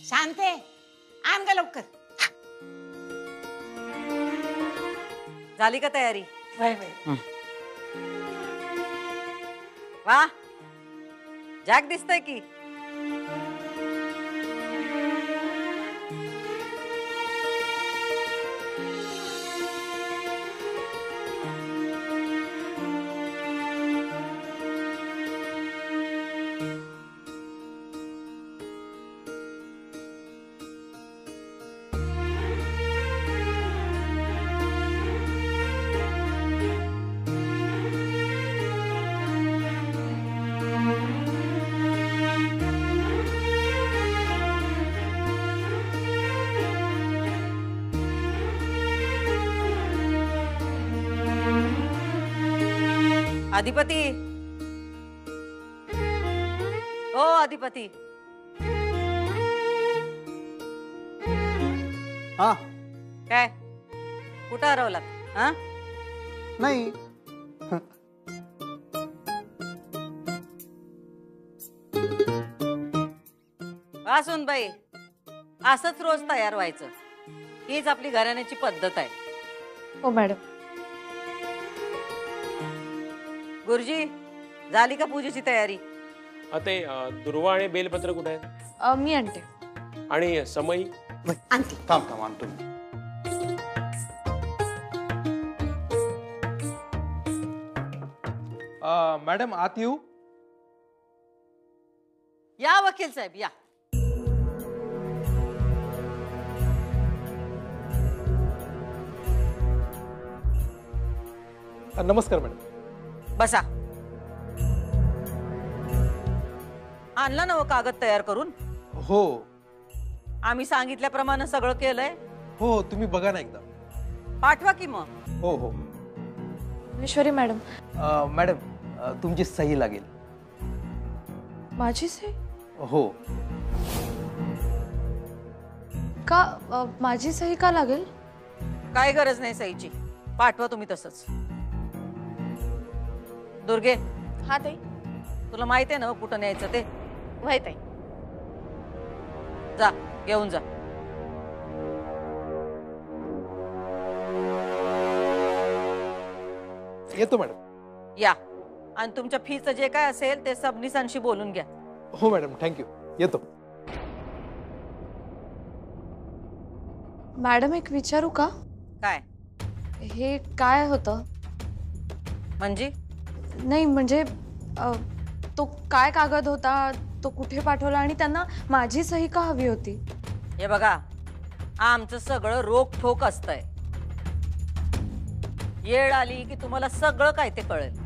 शांते आण ग लवकर. झाली का तयारी? वय वय. वा जॅक दिसतंय की. अधिपती ओ अधिपती. हा काय कुठं हरवलात? हा नाही. वासून बाई असंच रोज तयार व्हायचं. हीच आपली घराण्याची पद्धत आहे. हो मॅडम. गुरुजी झाली का पूजेची तयारी? ते दुर्वा आणि बेलपत्र कुठे आहेत? मी आणते. आणि समई? आणते. थांब थांब आणतो. मॅडम आत येऊ? या वकील साहेब या. नमस्कार मॅडम. बसा. आणला ना कागद तयार करून? हो आम्ही सांगितल्याप्रमाणे सगळं केलंय. हो तुम्ही बघा ना एकदा. पाठवा की मग. हो हो. ईश्वरी मॅडम. मॅडम तुमची सही लागेल. माझी सही? हो. का माझी सही का लागेल? काय गरज नाही सहीची. पाठवा तुम्ही तसंच. दुर्गे हा ताई. तुला माहिती आहे ना कुठं न्यायचं ते? वय ताई. जा घेऊन जा. येतो मॅडम. या आणि तुमच्या फीचं जे काय असेल ते सबनीसांशी बोलून घ्या. हो मॅडम थँक्यू. येतो. मॅडम एक विचारू का? काय हे काय होतं? म्हणजे? नाही म्हणजे तो काय कागद होता, तो कुठे पाठवला आणि त्यांना माझी सही का हवी होती? हे बघा आमचं सगळं रोखठोक असतंय. येळ आली की तुम्हाला सगळं काय ते कळेल.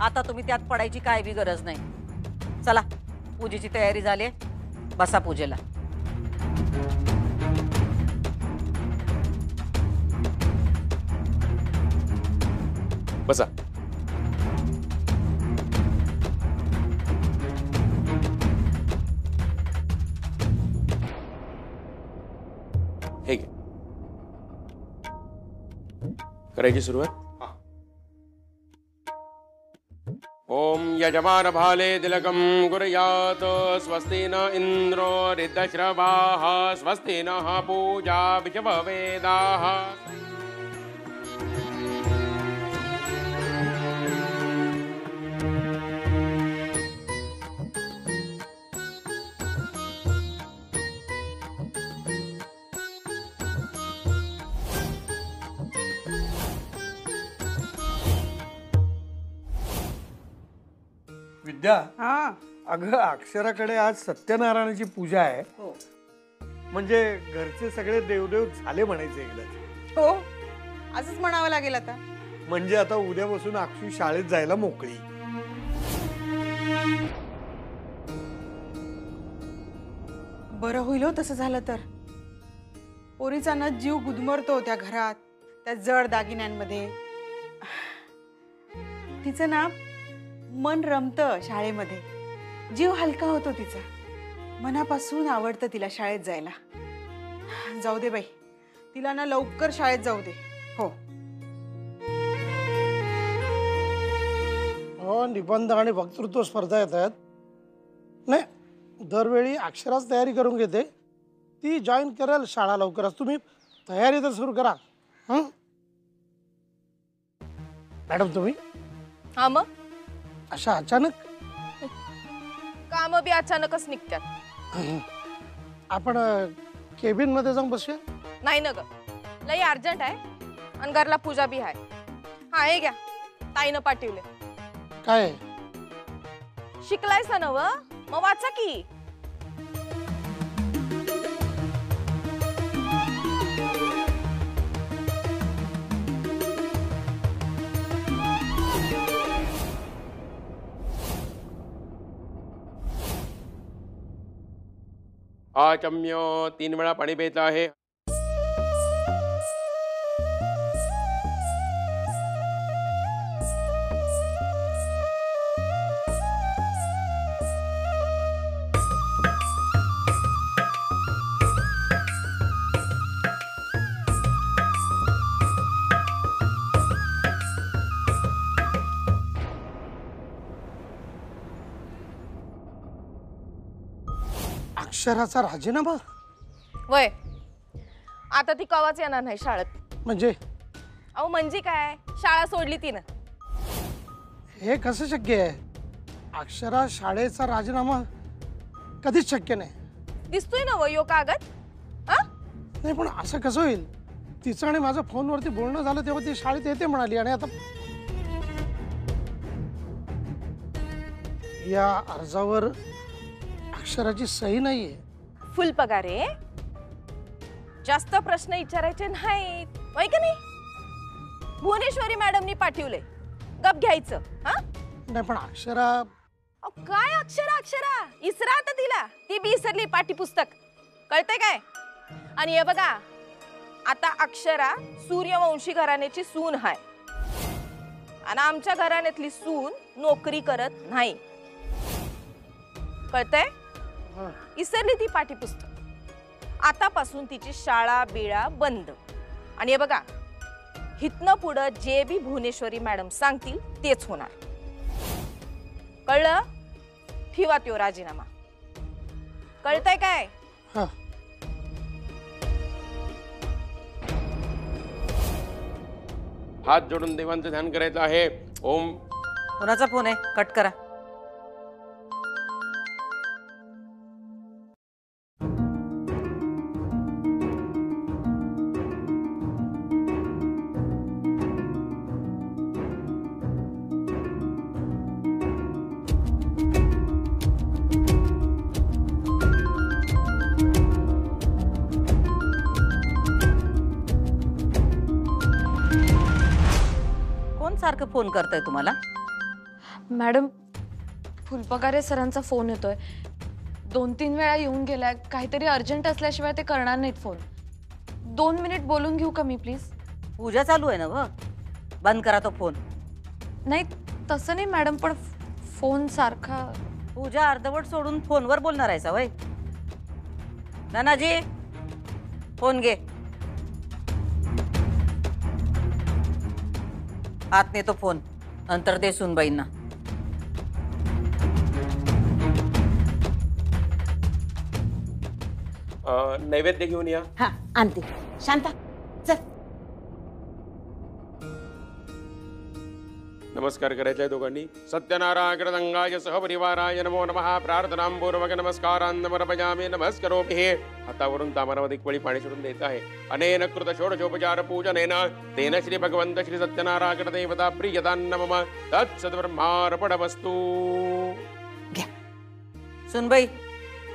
आता तुम्ही त्यात पडायची काय बी गरज नाही. चला पूजेची तयारी झाली. बसा पूजेला. बसा. हे घे. करायची सुरुवात. ओम यजमान भाले तिलकम कुर्यात स्वस्ति न इंद्रो ऋद्धश्रवाः स्वस्ति नः पूजा विचवेदाः. विद्या, हा अगं अक्षराकडे आज सत्यनारायणाची पूजा आहे. हो म्हणजे घरचे सगळे देवदेव झाले म्हणायचे एकदा. हो असंच म्हणावं लागेल आता. म्हणजे आता उद्यापासून अक्षू शाळेत जायला मोकळी. बरं होईल हो तसं झालं तर. पोरीचा ना जीव गुदमरतो त्या घरात, त्या जड दागिन्यांमध्ये. तिचं ना मन रमतं शाळेमध्ये. जीव हलका होतो तिचा. मनापासून आवडतं तिला शाळेत जायला. जाऊ दे बाई, तिला ना लवकर शाळेत जाऊ दे. हो हो. निबंध आणि वक्तृत्व स्पर्धा येतात. नाही दरवेळी अक्षराच तयारी करून घेते ती जॉईन करेल शाळा लवकरच. तुम्ही तयारी तर सुरू करा. मॅडम तुम्ही हा मग अशा अचानक काम बी अचानकच निघतात. आपण केबिन मध्ये जाऊन बसूया. नाही ना ग, लई अर्जंट आहे आणि घरला पूजा बी आहे. हा हे घ्या, ताईनं पाठवले. काय शिकलायसा नव, मग वाचा की. आचम्य 3 वेळा पाणी प्यायचं आहे. अक्षराचा राजीनामा वय आता ती कवाच येणार नाही शाळेत. म्हणजे अहो म्हणजे काय, शाळा सोडली तिनं. हे कसं शक्य आहे? अक्षरा शाळेचा राजीनामा कधीच शक्य नाही. दिसतोय ना वयो कागद. हा नाही पण असं कसं होईल? तिचं आणि माझं फोनवरती बोलणं झालं तेव्हा ती शाळेत येते म्हणाली आणि आता या अर्जावर अक्षराची सही नाहीये. फुल पगार आहे, जास्त प्रश्न विचारायचे नाहीत, होय का नाही? भुवनेश्वरी मॅडमनी पाठवले, गप घ्यायचं. हा नाही पण अक्षरा अहो, काय अक्षरा अक्षरा इसरा आता तिला, ती बी इसरली पाठी पुस्तक, कळतंय काय? आणि हे बघा, आता अक्षरा सूर्यवंशी घराण्याची सून आहे आणि आमच्या घराण्यातली सून नोकरी करत नाही, कळतंय? इसरली ती पाठ्यपुस्तक. आतापासून तिची शाळा बिळा बंद. आणि हे बघा, हितनं पुढं जे बी भुवनेश्वरी मॅडम सांगतील तेच होणार, कळलं? ठेवा त्यो राजीनामा, कळतंय काय? हा हात जोडून देवांचं ध्यान करायचं आहे. ओम. कोणाचा फोन आहे? कट करा. कोण सारखं फोन करताय तुम्हाला? मॅडम, फुलपगारे सरांचा फोन येतोय. 2-3 वेळा येऊन गेलाय. काहीतरी अर्जंट असल्याशिवाय ते करणार नाहीत फोन. 2 मिनिट बोलून घेऊ का मी प्लीज? पूजा चालू आहे ना व, बंद करा तो फोन. नाही तसं नाही मॅडम, पण फोन सारखा. पूजा अर्धवट सोडून फोनवर बोलणार आहे वय? नानाजी, फोन घे. आत नेतो फोन, नंतर दे सुनबाईंना. नैवेद्य घेऊन या. हा आणते. शांता चल. नमस्कार करायचा आहे दोघांनी. सत्यनारायण गंगाय सहपरिवाराय नमो नमः. प्रार्थनापूर्वक नमस्कारांदमर्पयामि. नमस्करोमि. हातावरून तामरामध्ये एक पळी पाणी सोडून द्यायचं आहे. अनेन कृत षोडशोपचार पूजनेन तेन श्री भगवंत श्री सत्यनारायण देवता प्रियदान्न मम तत्सद्ब्रह्मार्पणमस्तु. घ्या. सुनबाई,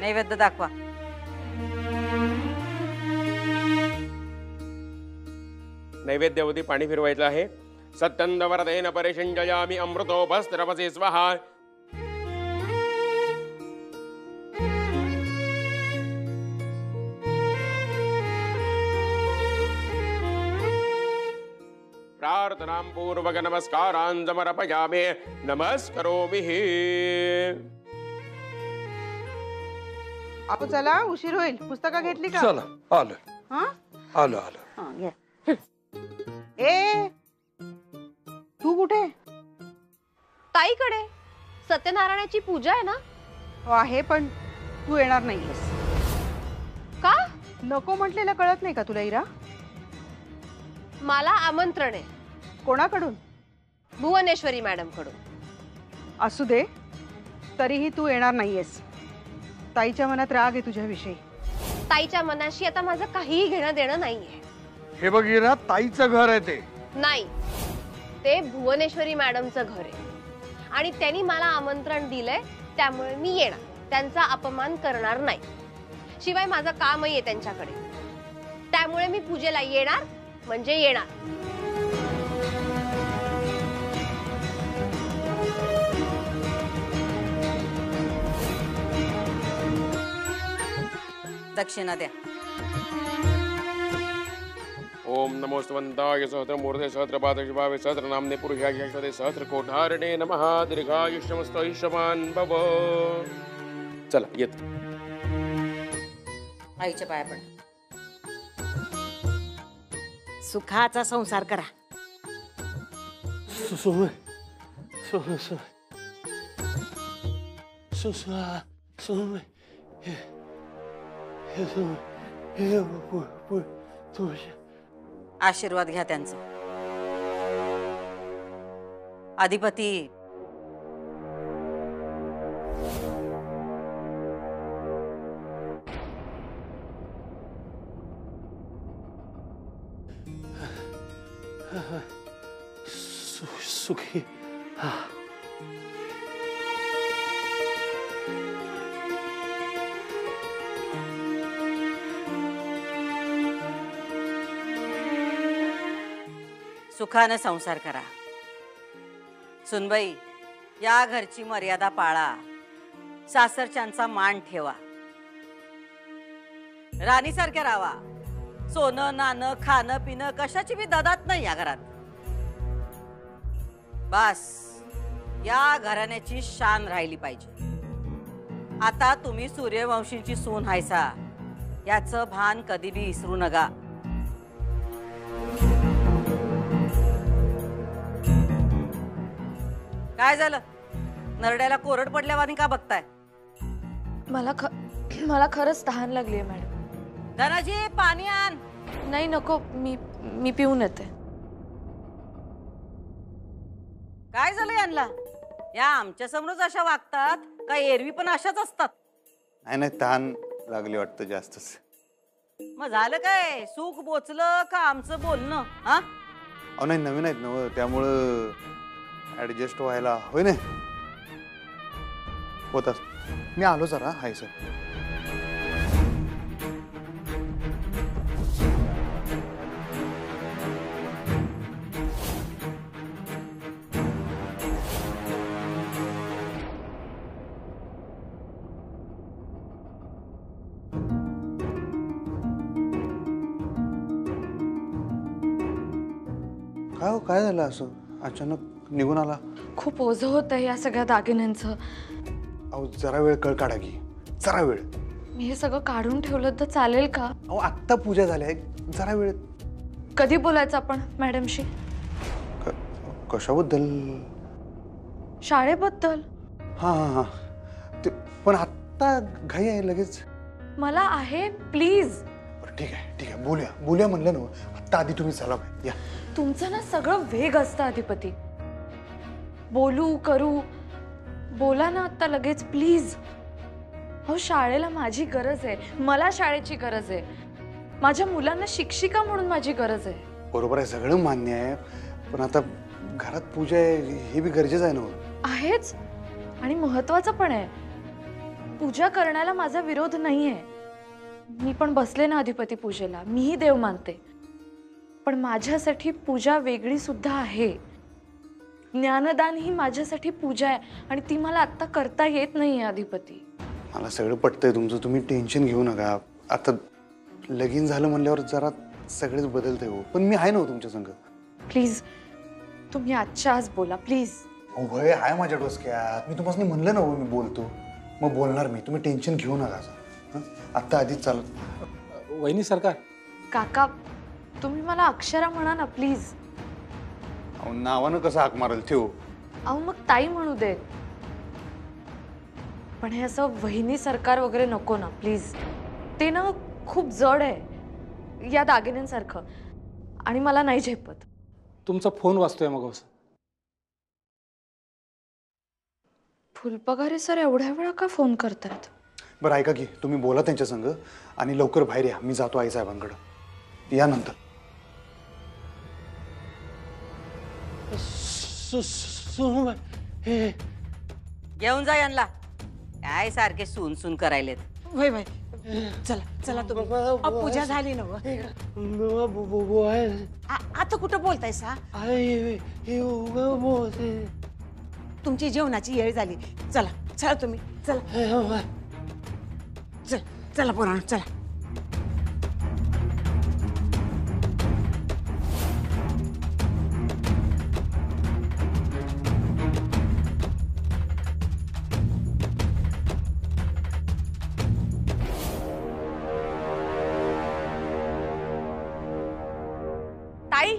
नैवेद्य दाखवा. नैवेद्यावधी पाणी फिरवायचं आहे. सत्यंदवरदेन परिषंजयामि अमृतोपस्त्रवसे स्वाहा. प्रार्थनापूर्वक नमस्कारांदमर्पयामि. नमस्करोमि. आपू चला, उशीर होईल. पुस्तकं घेतली का? चला आलो हा आलो आलो. हा, घे. ए तू कुठे? ताईकडे सत्यनारायणाची पूजा आहे ना. हो आहे, पण तू येणार नाहीयेस. का? नको म्हटलेलं कळत नाही का तुला इरा? मला आमंत्रण आहे कोणाकडून? भुवनेश्वरी मॅडम कडून. असू दे, तरीही तू येणार नाहीयेस. ताईच्या मनात राग आहे तुझ्याविषयी. ताईच्या मनाशी आता माझं काहीही घेणं देणं नाहीये. हे बघ इरा, ताईचं घर आहे ते. नाही, ते भुवनेश्वरी मॅडमचं घर आहे आणि त्यांनी मला आमंत्रण दिलंय, त्यामुळे मी येणार. त्यांचा अपमान करणार नाही. शिवाय माझं कामही आहे त्यांच्याकडे, त्यामुळे मी पूजेला येणार म्हणजे येणार. दक्षिणा द्या. ओम नमो स्तवंताय सहस्रमूर्ते सहस्रपादशिवाय सहस्रनाम्ने पुरुषाय शाश्वते सहस्रकोठारणे नमः. दीर्घायुष्यमस्तैष्यमान् भव. चला येत. आईच्या पाया पण. सुखाचा संसार करा. सोय सोय सोय सोय हे आशीर्वाद घ्या त्यांचा. अधिपती सुखी. सुखानं संसार करा. सुनबाई, या घरची मर्यादा पाळा. सासरच्यांचा मान ठेवा. राणीसारख्या राहा. सोनं नाणं खाणं पिणं कशाची बी ददात नाही या घरात. बस या घराण्याची शान राहिली पाहिजे. आता तुम्ही सूर्यवंशींची सून हायसा, याचं भान कधी बी विसरू नका. काय झालं? नरड्याला कोरड पडल्यावानी का बघताय? मला खरंच तहान लागली आहे मॅडम. धनाजी, पाणी आण. नाही नको, मी पिऊन येते. काय झालं यांना? या आमच्या समोरच अशा वागतात का एरवी पण अशाच असतात? नाही तहान लागली वाटतं जास्तच. मग झालं काय? सुख बोचलं का आमचं बोलणं? हा अहो नाही, नवीन आहेत ना त्यामुळं ऍडजस्ट व्हायला होय ना होत. मी आलो जरा. Hi sir. काय हो, काय झालं असं अचानक निघून आला? खूप ओझं होतं या सगळ्या दागिन्यांचं. अहो जरा वेळ कळ काढा की, जरा वेळ. मी हे सगळं काढून ठेवलं तर चालेल का? अहो आत्ता पूजा झाली, जरा वेळ. कधी बोलायचं आपण मॅडमशी? कशाबद्दल? शाळेबद्दल. हा हा हा ते पण आत्ता घाई आहे लगेच. मला आहे प्लीज. ठीक आहे बोलूया म्हणलं ना. आत्ता आधी तुम्ही चला या. तुमचं ना सगळं वेग असतं अधिपती. बोलू करू, बोला ना आता लगेच प्लीज. हो शाळेला माझी गरज आहे. मला शाळेची गरज आहे. माझ्या मुलांना शिक्षिका म्हणून माझी गरज आहे. बरोबर आहे, सगळं मान्य आहे. पण आता घरात पूजा आहे हे बी गरजेचं आहे ना. आहेच आणि महत्वाचं पण आहे. पूजा करण्याला माझा विरोध नाहीये. मी पण बसले ना अधिपती पूजेला. मीही देव मानते. पण माझ्यासाठी पूजा वेगळी सुद्धा आहे. ज्ञानदान ही माझ्यासाठी पूजा आहे आणि ती मला आता करता येत नाहीये अधिपती. मला सगळं पटतंय तुमचं. तुम्ही टेन्शन घेऊ नका. आता लगीन झालं म्हणल्यावर जरा सगळेच बदलतंय हो. पण मी आहे ना तुमच्या संग. प्लीज तुम्ही आजच्या आज बोला प्लीज. हो भय आहे माझ्या डोसक्यात. मी तुम्हाला म्हणलं ना मी बोलतो मग बोलणार मी. तुम्ही टेन्शन घेऊ नका. आता आधीच चालत. वहिनी सरकार. काका तुम्ही मला अक्षरा म्हणा ना प्लीज. अहो नावानं कसं हाक मारल ठेव. अहो मग ताई म्हणू देत. पण हे असं वहिनी सरकार वगैरे नको ना प्लीज. ते ना खूप जड आहे या दागिन्यांसारखं आणि मला नाही झेपत. तुमचा फोन वाजतोय मग. फुलपगारे सर एवढ्या वेळा का फोन करतात? बरं ऐका की, तुम्ही बोला त्यांच्या संग आणि लवकर बाहेर या. मी जातो आईसाहेबांकडे. या नंतर. घेऊन जा यांना. काय सारखे सून सून करायलेत. वय वय चला चला तुम्ही. पूजा झाली ना आता कुठं बोलताय सा? तुमची जेवणाची वेळ झाली. चला चला तुम्ही चला. चल चला पोरांनो चला. ताई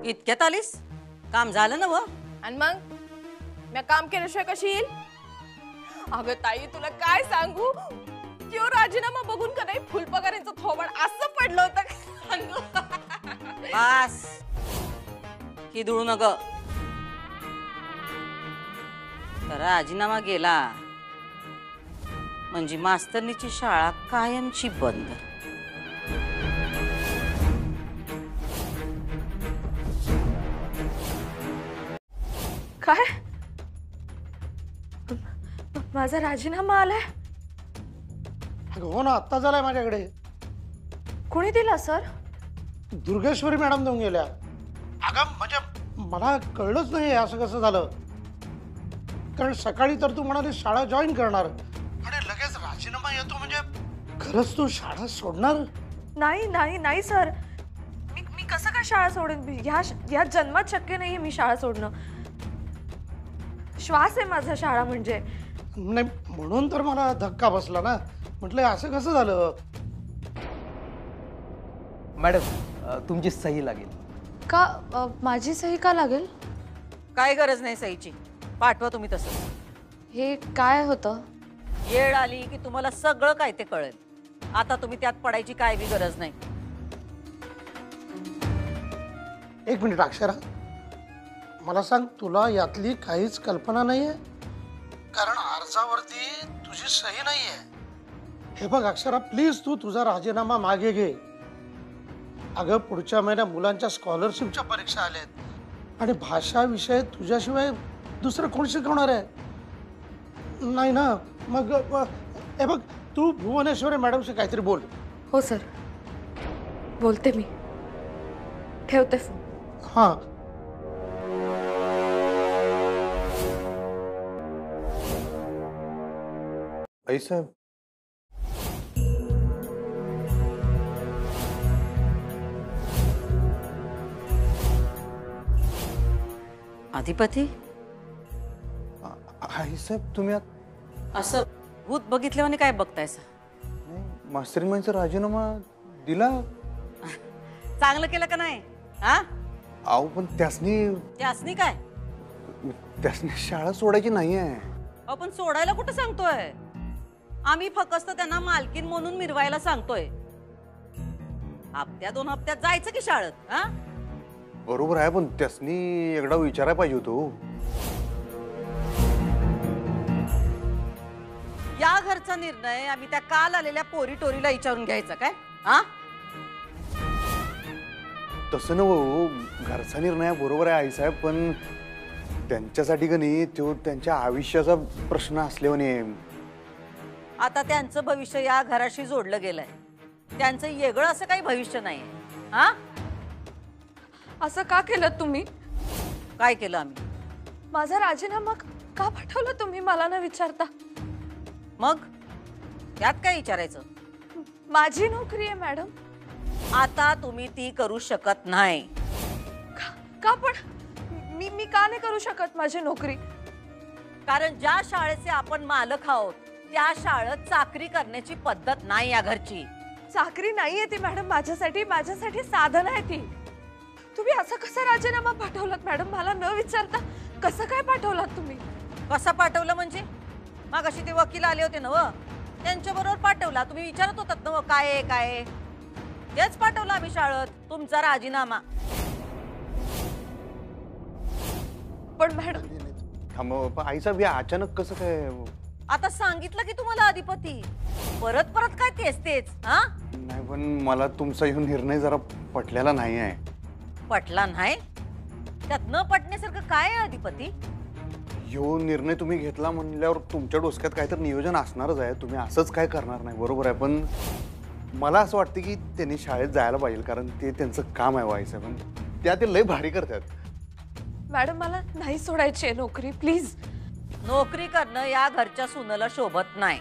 इतक्यात आलीस? काम झालं ना व? आणि मग मी काम केल्याशिवाय कशी येईल? अगं ताई तुला काय सांगू, किंवा राजीनामा बघून का नाही फुलपगारांचं थोबड असं पडलं होतं. बस किदळू नग. तर राजीनामा गेला म्हणजे मास्तरनीची शाळा कायमची बंद. काय? माझा राजीनामा आलाय? हो ना, आत्ता झालाय माझ्याकडे. कोणी दिला सर? दुर्गेश्वरी मॅडम देऊन गेल्या. अगं म्हणजे मला कळलंच नाही असं कसं झालं. कारण सकाळी तर तू म्हणाली शाळा जॉईन करणार आणि लगेच राजीनामा येतो म्हणजे खरंच तू शाळा सोडणार? नाही नाही नाही सर, मी कसं काय शाळा सोडेन? ह्या जन्मात शक्य नाहीये मी शाळा सोडणं. श्वास आहे माझा शाळा म्हणजे. नाही म्हणून तर मला धक्का बसला ना. म्हटलं असं कसं झालं? मॅडम तुमची सही लागेल. का माझी सही का लागेल? काय गरज नाही सहीची, पाठवा तुम्ही तसं. हे काय होतं? येळ आली की तुम्हाला सगळं काय ते कळेल. आता तुम्ही त्यात पडायची काय बी गरज नाही. एक मिनिट अक्षरा, मला सांग, तुला यातली काहीच कल्पना नाहीये? कारण अर्जावरती तुझी सही नाहीये. हे बघ अक्षरा, प्लीज तू तुझा राजीनामा मागे घे. अगं पुढच्या महिन्यात मुलांच्या स्कॉलरशिपच्या परीक्षा आल्यात आणि भाषा विषय तुझ्याशिवाय दुसरं कोण शिकवणार आहे? नाही ना. मग हे बघ, तू भुवनेश्वरी मॅडमशी काहीतरी बोल. हो सर, बोलते मी. ठेवते फोन. हां. आईसाहेब, अधिपती आईसाहेब तुम्ही असं भूत बघितल्यावर काय बघतायसा? मास्तरीमाईंचा राजीनामा दिला? चांगलं केलं का नाही? हा अहो पण त्यासनी काय? त्यासनी शाळा सोडायची नाहीये. अहो पण सोडायला कुठं सांगतोय आम्ही? फक्त त्यांना मालकीन म्हणून मिरवायला सांगतोय. हप्त्या 2 हप्त्यात जायचं की शाळेत. हा बरोबर आहे, पण त्यासनी एकदा विचारायला पाहिजे होतो. या घरचा निर्णय आम्ही त्या काल आलेल्या पोरी टोरीला विचारून घ्यायचा काय? हा तसं नव्ह, घरचा निर्णय बरोबर आहे आईसाहेब, पण त्यांच्यासाठी का नाही तो त्यांच्या आयुष्याचा प्रश्न असल्याने. आता त्यांचं भविष्य या घराशी जोडलं गेलंय. त्यांचं वेगळं असं काही भविष्य नाही. हा असं का केलं तुम्ही? काय केलं आम्ही? माझा राजीनामा का पाठवला तुम्ही मला न विचारता? मग यात काय विचारायचं? माझी नोकरी आहे मॅडम. आता तुम्ही ती करू शकत नाही. का पण? मी का नाही करू शकत माझी नोकरी? कारण ज्या शाळेचे आपण मालक आहोत त्या शाळेत चाकरी करण्याची पद्धत नाही या घरची. चाकरी नाहीये ती मॅडम, माझ्यासाठी साधन आहे ती. तुम्ही असं असा कसा राजीनामा पाठवलात मॅडम? मला न विचारता कसं काय पाठवलात तुम्ही? कसं पाठवलं म्हणजे? मागाशी ते वकील आले होते ना, त्यांच्या बरोबर पाठवला. तुम्ही विचारत होतात ना काय आहे काय आहे, तेच पाठवलं आम्ही शाळेत, तुमचा राजीनामा. पण मॅडम थांब, आईचा बी अचानक कसं काय? आता सांगितलं की तुम्हाला अधिपती, परत परत काय तेच तेच? हा, नाही पण मला तुमचा ह्यो निर्णय जरा पटलेला नाही आहे. पटला नाही? त्यात न पटण्यासारखं काय आहे अधिपती? ह्यो निर्णय तुम्ही घेतला म्हणल्यावर तुमच्या डोसक्यात काहीतरी नियोजन असणारच आहे. तुम्ही असंच काय करणार नाही, बरोबर आहे. पण मला असं वाटतं की त्यांनी शाळेत जायला पाहिजे, कारण ते त्यांचं काम आहे व्हायचं. पण त्या ते लय भारी करतात. मॅडम मला नाही सोडायची आहे नोकरी, प्लीज. नोकरी करणं या घरच्या सुनेला शोभत नाही,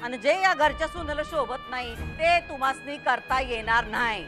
आणि जे या घरच्या सुनेला शोभत नाही ते तुम्हासनी करता येणार नाही.